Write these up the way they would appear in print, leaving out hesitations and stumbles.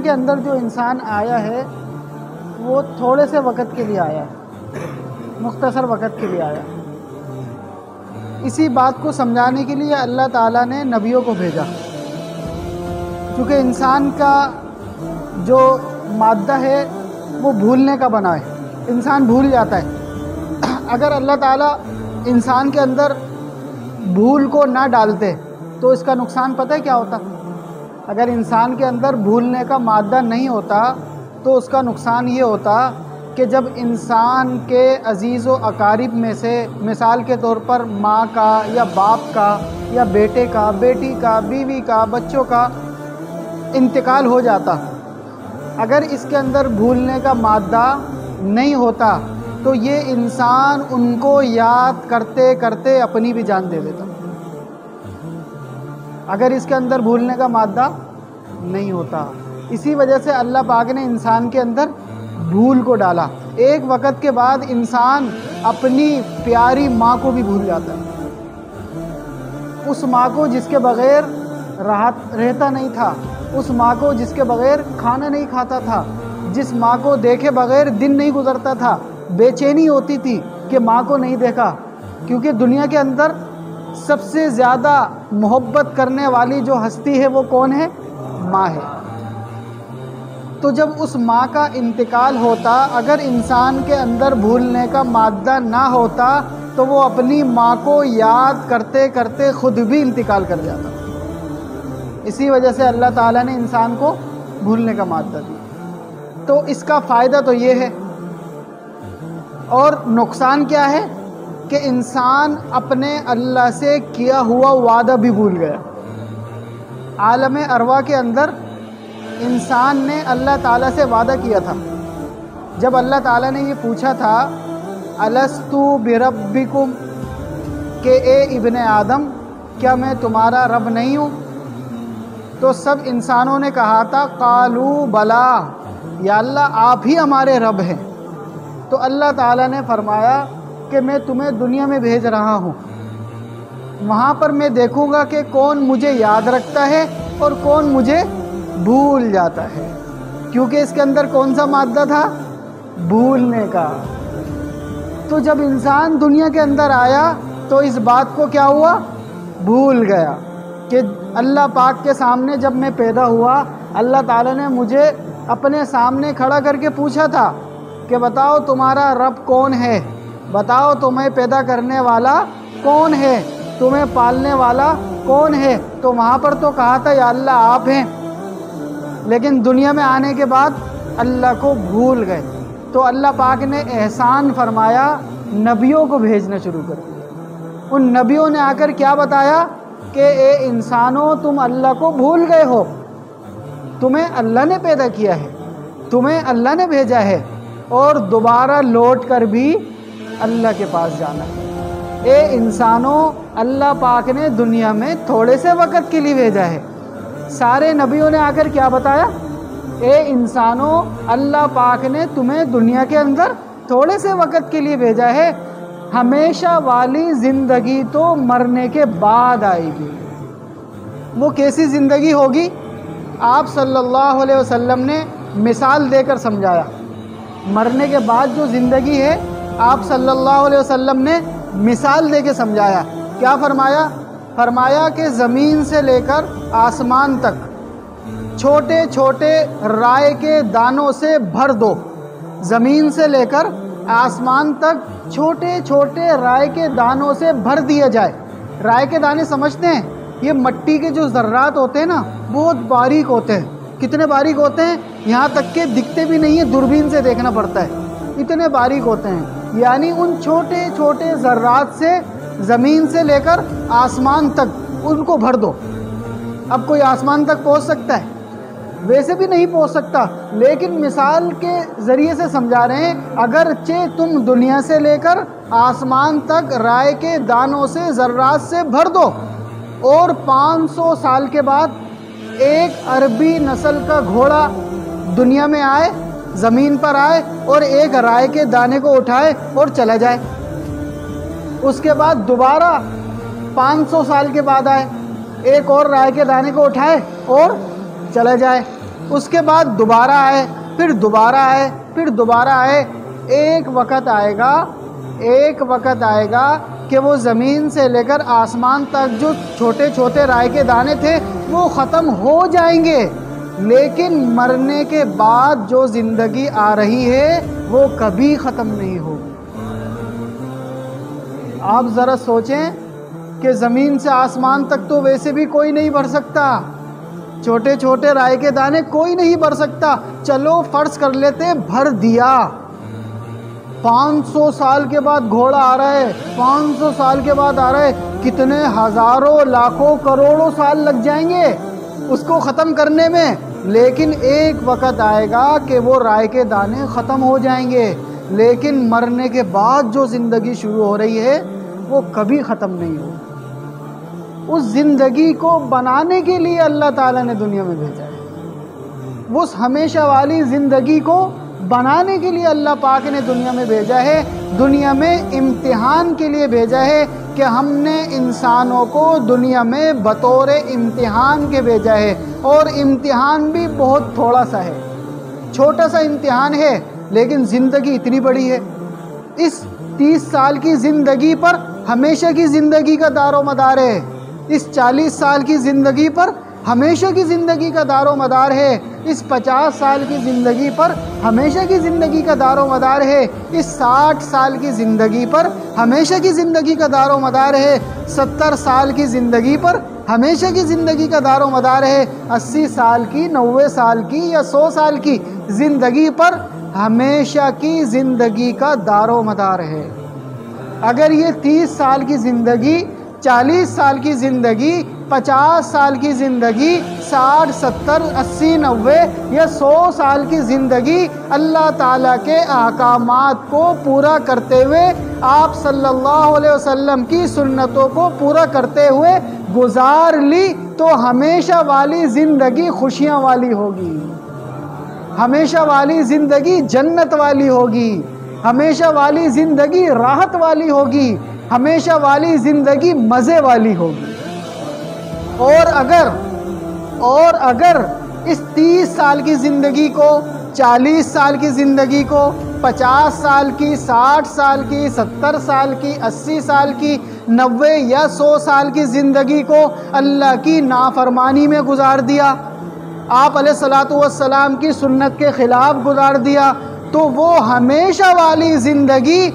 کے اندر جو انسان آیا ہے وہ تھوڑے سے وقت کے لیے آیا ہے، مختصر وقت کے لیے آیا۔ اسی بات کو سمجھانے کے لیے اللہ تعالیٰ نے نبیوں کو بھیجا، کیونکہ انسان کا جو مادہ ہے وہ بھولنے کا بنا ہے، انسان بھول جاتا ہے۔ اگر اللہ تعالیٰ انسان کے اندر بھول کو نہ ڈالتے تو اس کا نقصان پتہ ہے کیا ہوتا؟ اگر انسان کے اندر بھولنے کا مادہ نہیں ہوتا تو اس کا نقصان یہ ہوتا کہ جب انسان کے عزیز و اقارب میں سے مثال کے طور پر ماں کا یا باپ کا یا بیٹے کا، بیٹی کا، بیوی کا، بچوں کا انتقال ہو جاتا، اگر اس کے اندر بھولنے کا مادہ نہیں ہوتا تو یہ انسان ان کو یاد کرتے کرتے اپنی بھی جان دے دیتا، اگر اس کے اندر بھولنے کا مادہ نہیں ہوتا۔ اسی وجہ سے اللہ پاک نے انسان کے اندر بھول کو ڈالا۔ ایک وقت کے بعد انسان اپنی پیاری ماں کو بھی بھول جاتا ہے، اس ماں کو جس کے بغیر رہتا نہیں تھا، اس ماں کو جس کے بغیر کھانا نہیں کھاتا تھا، جس ماں کو دیکھے بغیر دن نہیں گزرتا تھا، بے چینی ہوتی تھی کہ ماں کو نہیں دیکھا، کیونکہ دنیا کے اندر سب سے زیادہ محبت کرنے والی جو ہستی ہے وہ کون ہے؟ ماں ہے۔ تو جب اس ماں کا انتقال ہوتا، اگر انسان کے اندر بھولنے کا مادہ نہ ہوتا تو وہ اپنی ماں کو یاد کرتے کرتے خود بھی انتقال کر جاتا۔ اسی وجہ سے اللہ تعالیٰ نے انسان کو بھولنے کا مادہ دیا۔ تو اس کا فائدہ تو یہ ہے، اور نقصان کیا ہے کہ انسان اپنے اللہ سے کیا ہوا وعدہ بھی بھول گیا۔ عالم ارواح کے اندر انسان نے اللہ تعالیٰ سے وعدہ کیا تھا، جب اللہ تعالیٰ نے یہ پوچھا تھا الستُ بربکم، کہ اے ابن آدم کیا میں تمہارا رب نہیں ہوں؟ تو سب انسانوں نے کہا تھا قالوا بلا، یا اللہ آپ ہی ہمارے رب ہیں۔ تو اللہ تعالیٰ نے فرمایا کہ میں تمہیں دنیا میں بھیج رہا ہوں، وہاں پر میں دیکھوں گا کہ کون مجھے یاد رکھتا ہے اور کون مجھے بھول جاتا ہے، کیونکہ اس کے اندر کون سا مادہ تھا؟ بھولنے کا۔ تو جب انسان دنیا کے اندر آیا تو اس بات کو کیا ہوا؟ بھول گیا کہ اللہ پاک کے سامنے جب میں پیدا ہوا، اللہ تعالیٰ نے مجھے اپنے سامنے کھڑا کر کے پوچھا تھا کہ بتاؤ تمہارا رب کون ہے، بتاؤ تمہیں پیدا کرنے والا کون ہے، تمہیں پالنے والا کون ہے؟ تو وہاں پر تو کہا تھا یا اللہ آپ ہیں، لیکن دنیا میں آنے کے بعد اللہ کو بھول گئے۔ تو اللہ پاک نے احسان فرمایا، نبیوں کو بھیجنا شروع کر دیا۔ ان نبیوں نے آ کر کیا بتایا کہ اے انسانوں تم اللہ کو بھول گئے ہو، تمہیں اللہ نے پیدا کیا ہے، تمہیں اللہ نے بھیجا ہے، اور دوبارہ لوٹ کر بھی اللہ کے پاس جانا ہے۔ اے انسانوں اللہ پاک نے دنیا میں تھوڑے سے وقت کے لیے بھیجا ہے۔ سارے نبیوں نے آ کر کیا بتایا؟ اے انسانوں اللہ پاک نے تمہیں دنیا کے اندر تھوڑے سے وقت کے لیے بھیجا ہے، ہمیشہ والی زندگی تو مرنے کے بعد آئے گی۔ وہ کیسی زندگی ہوگی؟ آپ صلی اللہ علیہ وسلم نے مثال دے کر سمجھایا۔ مرنے کے بعد جو زندگی ہے آپ صلی اللہ علیہ وسلم نے مثال دے کے سمجھایا۔ کیا فرمایا؟ فرمایا کہ زمین سے لے کر آسمان تک چھوٹے چھوٹے رائے کے دانوں سے بھر دو، زمین سے لے کر آسمان تک چھوٹے چھوٹے رائے کے دانوں سے بھر دیا جائے۔ رائے کے دانے سمجھتے ہیں؟ یہ مٹی کے جو ذرات ہوتے ہیں نا بہت باریک ہوتے ہیں۔ کتنے باریک ہوتے ہیں؟ یہاں تک کہ دکھتے بھی نہیں ہیں، دوربین سے دیکھنا پڑتا ہے، اتنے باریک ہوتے ہیں۔ یعنی ان چھوٹے چھوٹے ذرات سے زمین سے لے کر آسمان تک ان کو بھر دو۔ اب کوئی آسمان تک پہنچ سکتا ہے؟ ویسے بھی نہیں پہنچ سکتا، لیکن مثال کے ذریعے سے سمجھا رہے ہیں اگرچہ تم دنیا سے لے کر آسمان تک رائے کے دانوں سے ذرات سے بھر دو، اور 500 سال کے بعد ایک عربی نسل کا گھوڑا دنیا میں آئے، زمین پر آئے اور ایک رائے کے دانے کو اٹھائے اور چلا جائے، اس کے بعد دوبارہ 500 سال کے بعد آئے، ایک اور رائے کے دانے کو اٹھائے اور چلا جائے، اس کے بعد دوبارہ آئے، پھر دوبارہ آئے، پھر دوبارہ آئے۔ ایک وقت آئے گا کہ وہ زمین سے لے کر آسمان تک جو چھوٹے چھوٹے رائے کے دانے تھے وہ ختم ہو جائیں گے، لیکن مرنے کے بعد جو زندگی آ رہی ہے وہ کبھی ختم نہیں ہوگی۔ آپ ذرا سوچیں کہ زمین سے آسمان تک تو ویسے بھی کوئی نہیں بڑھ سکتا، چھوٹے چھوٹے رائے کے دانے کوئی نہیں بھر سکتا۔ چلو فرض کر لیتے بھر دیا، 500 سال کے بعد گھوڑا آ رہا ہے، 500 سال کے بعد آ رہا ہے، کتنے ہزاروں لاکھوں کروڑوں سال لگ جائیں گے اس کو ختم کرنے میں، لیکن ایک وقت آئے گا کہ وہ رائے کے دانے ختم ہو جائیں گے، لیکن مرنے کے بعد جو زندگی شروع ہو رہی ہے وہ کبھی ختم نہیں ہوگی۔ اس زندگی کو بنانے کے لیے اللہ تعالیٰ نے دنیا میں بھیجا ہے، اس ہمیشہ والی زندگی کو بنانے کے لیے اللہ پاک نے دنیا میں بھیجا ہے، دنیا میں امتحان کے لیے بھیجا ہے کہ ہم نے انسانوں کو دنیا میں بطور امتحان کے بھیجا ہے، اور امتحان بھی بہت تھوڑا سا ہے، چھوٹا سا امتحان ہے، لیکن زندگی اتنی بڑی ہے۔ اس 30 سال کی زندگی پر ہمیشہ کی زندگی کا دار و مدار ہے، اس 40 سال کی زندگی پر ہمیشہ کی زندگی کا دار و مدار ہے، اس 50 سال کی زندگی پر ہمیشہ کی زندگی کا دار و مدار ہے، اس 60 سال کی زندگی پر ہمیشہ کی زندگی کا دار و مدار ہے، 70 سال کی زندگی پر ہمیشہ کی زندگی کا دار و مدار ہے، 80 سال کی، 90 سال کی یا 100 سال کی زندگی پر ہمیشہ کی زندگی کا دار و مدار ہے۔ اگر یہ 30 سال کی زندگی، 40 سال کی زندگی، 50 سال کی زندگی، 60، 70، 80، 90 یا 100 سال کی زندگی اللہ تعالیٰ کے احکامات کو پورا کرتے ہوئے، آپ صلی اللہ علیہ وسلم کی سنتوں کو پورا کرتے ہوئے گزار لی تو ہمیشہ والی زندگی خوشیاں والی ہوگی، ہمیشہ والی زندگی جنت والی ہوگی، ہمیشہ والی زندگی راحت والی ہوگی، ہمیشہ والی زندگی مزے والی ہوگی۔ اور اگر اس 30 سال کی زندگی کو، 40 سال کی زندگی کو، 50 سال کی، 60 سال کی، 70 سال کی، 80 سال کی، 90 یا 100 سال کی زندگی کو اللہ کی نافرمانی میں گزار دیا، آپ علیہ الصلوۃ والسلام کی سنت کے خلاف گزار دیا، تو وہ ہمیشہ والی زندگی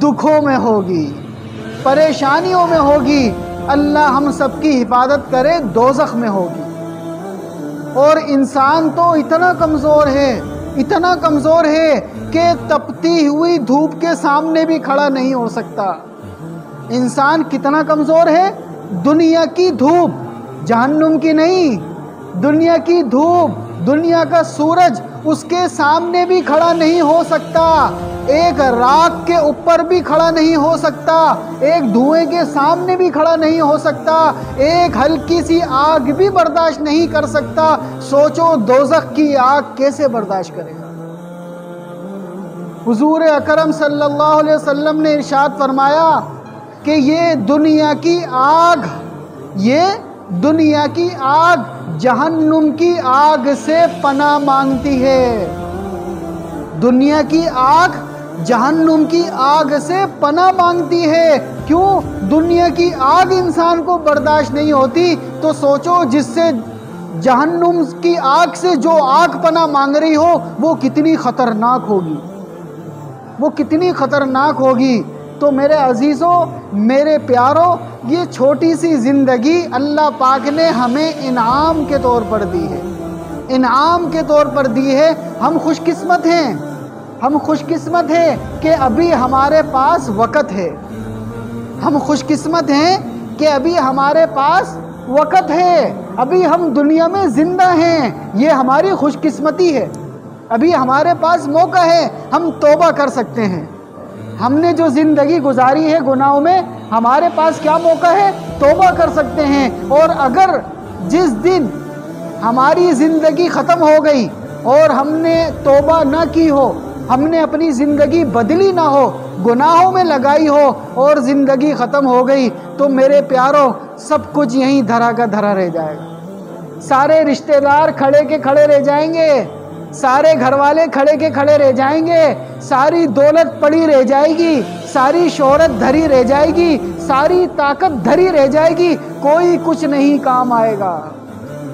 دکھوں میں ہوگی، پریشانیوں میں ہوگی، اللہ ہم سب کی حفاظت کرے، دوزخ میں ہوگی۔ اور انسان تو اتنا کمزور ہے کہ تپتی ہوئی دھوپ کے سامنے بھی کھڑا نہیں ہو سکتا۔ انسان کتنا کمزور ہے؟ دنیا کی دھوپ، جہنم کی نہیں، دنیا کی دھوپ، دنیا کا سورج اس کے سامنے بھی کھڑا نہیں ہو سکتا، ایک راکھ کے اوپر بھی کھڑا نہیں ہو سکتا، ایک دھوئیں کے سامنے بھی کھڑا نہیں ہو سکتا، ایک ہلکی سی آگ بھی برداشت نہیں کر سکتا۔ سوچو دوزخ کی آگ کیسے برداشت کرے گا؟ حضور اکرم صلی اللہ علیہ وسلم نے ارشاد فرمایا کہ یہ دنیا کی آگ جہنم کی آگ سے پناہ مانگتی ہے، دنیا کی آگ جہنم کی آگ سے پناہ مانگتی ہے۔ کیوں؟ دنیا کی آگ انسان کو برداشت نہیں ہوتی، تو سوچو جس سے جہنم کی آگ سے جو آگ پناہ مانگ رہی ہو وہ کتنی خطرناک ہوگی، وہ کتنی خطرناک ہوگی۔ تو میرے عزیزوں، میرے پیاروں، یہ چھوٹی سی زندگی اللہ پاک نے ہمیں انعام کے طور پر دی ہے، انعام کے طور پر دی ہے۔ ہم خوش قسمت ہیں، ہم خوش قسمت ہیں کہ ابھی ہمارے پاس وقت ہے، ہم خوش قسمت ہیں کہ ابھی ہمارے پاس وقت ہے، ابھی ہم دنیا میں زندہ ہیں، یہ ہماری خوش قسمتی ہے۔ ابھی ہمارے پاس موقع ہے، ہم توبہ کر سکتے ہیں۔ ہم نے جو زندگی گزاری ہے گناہوں میں، ہمارے پاس کیا موقع ہے؟ توبہ کر سکتے ہیں۔ اور اگر جس دن ہماری زندگی ختم ہو گئی اور ہم نے توبہ نہ کی ہو، ہم نے اپنی زندگی بدلی نہ ہو، گناہوں میں لگائی ہو اور زندگی ختم ہو گئی، تو میرے پیاروں سب کچھ یہیں دھرا کا دھرا رہ جائے گا، سارے رشتہ دار کھڑے کے کھڑے رہ جائیں گے، سارے گھر والے کھڑے کے کھڑے رہ جائیں گے، ساری دولت پڑی رہ جائے گی، ساری شہرت دھری رہ جائے گی، ساری طاقت دھری رہ جائے گی، کوئی کچھ نہیں کام آئے گا،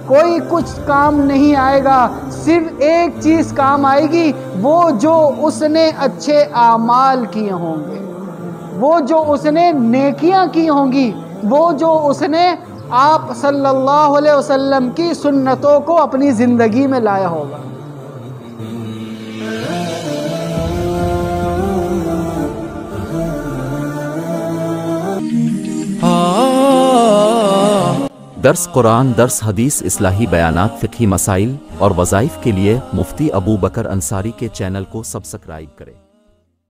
کوئی کچھ کام نہیں آئے گا۔ صرف ایک چیز کام آئے گی، وہ جو اس نے اچھے اعمال کیے ہوں گے، وہ جو اس نے نیکیاں کی ہوں گی، وہ جو اس نے آپ صلی اللہ علیہ وسلم کی سنتوں کو اپنی زندگی میں لایا ہوگا۔ درس قرآن، درس حدیث، اصلاحی بیانات، فقہی مسائل اور وظائف کے لیے مفتی ابو بکر انصاری کے چینل کو سبسکرائب کریں۔